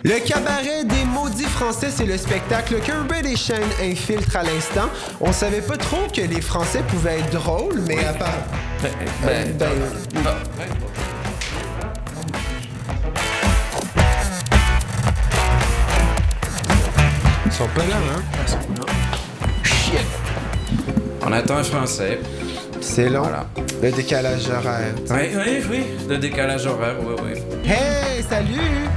Le cabaret des maudits français, c'est le spectacle qu'un British chaîne infiltre à l'instant. On savait pas trop que les Français pouvaient être drôles, mais à part... Ils sont pas là, hein? Shit! On attend un Français. C'est long. Voilà. Le décalage horaire. Oui. Le décalage horaire, oui. Hey, salut!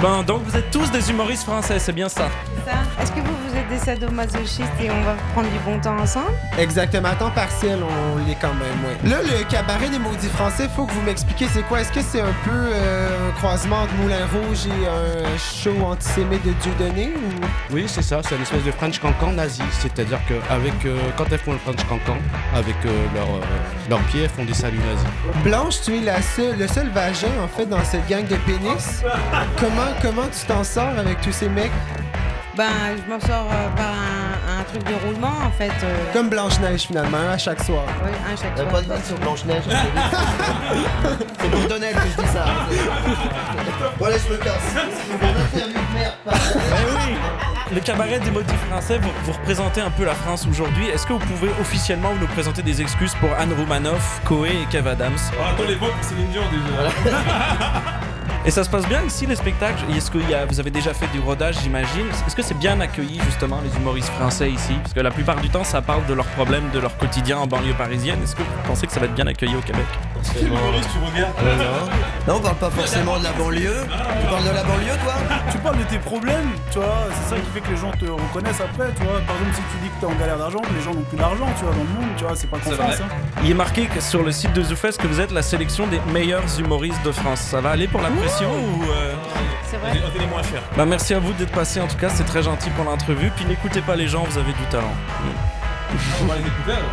Ben, donc vous êtes tous des humoristes français, c'est bien ça? Est-ce que vous êtes des sadomasochistes et on va prendre du bon temps ensemble? Exactement, à temps partiel, on l'est quand même, ouais. Là, le cabaret des maudits français, faut que vous m'expliquiez c'est quoi. Est-ce que c'est un peu un croisement entre Moulin Rouge et un show antisémite de Dieudonné ou... Oui, c'est ça, c'est une espèce de French Cancan nazi. C'est-à-dire que quand elles font le French Cancan, avec leurs pieds, elles font des saluts nazis. Blanche, tu es le seul vagin, en fait, dans cette gang de pénis. Comment tu t'en sors avec tous ces mecs? Ben, je m'en sors par un truc de roulement, en fait. Comme Blanche-Neige, finalement, à chaque soir. Oui, un chaque soir. Pas de vanne sur Blanche-Neige. C'est pour Donnel que je dis ça. Bon, allez, je me casse. Une interview de merde, pardon. Oui. Le cabaret des maudits français, vous représentez un peu la France aujourd'hui. Est-ce que vous pouvez officiellement nous présenter des excuses pour Anne Romanoff, Coé et Kev Adams? Attends les votes pour Céline Dion déjà. Et ça se passe bien ici, les spectacles? Est-ce que vous avez déjà fait du rodage, j'imagine? Est-ce que c'est bien accueilli, justement, les humoristes français ici? Parce que la plupart du temps, ça parle de leurs problèmes, de leur quotidien en banlieue parisienne. Est-ce que vous pensez que ça va être bien accueilli au Québec? Quel humoriste tu regardes? Non, on parle pas forcément de la banlieue. Tu parles de la banlieue, toi? Tu parles de tes problèmes, tu vois, c'est ça qui fait que les gens te reconnaissent après, tu vois. Par exemple, si tu dis que t'es en galère d'argent, les gens n'ont plus d'argent, tu vois, dans le monde, tu vois, c'est pas confiance, hein. Il est marqué que sur le site de ZooFest que vous êtes la sélection des meilleurs humoristes de France. Ça va aller pour la pression ou... C'est vrai. On est les moins chers. Bah merci à vous d'être passé, en tout cas, c'est très gentil pour l'entrevue. Puis n'écoutez pas les gens, vous avez du talent. On va les écouter alors.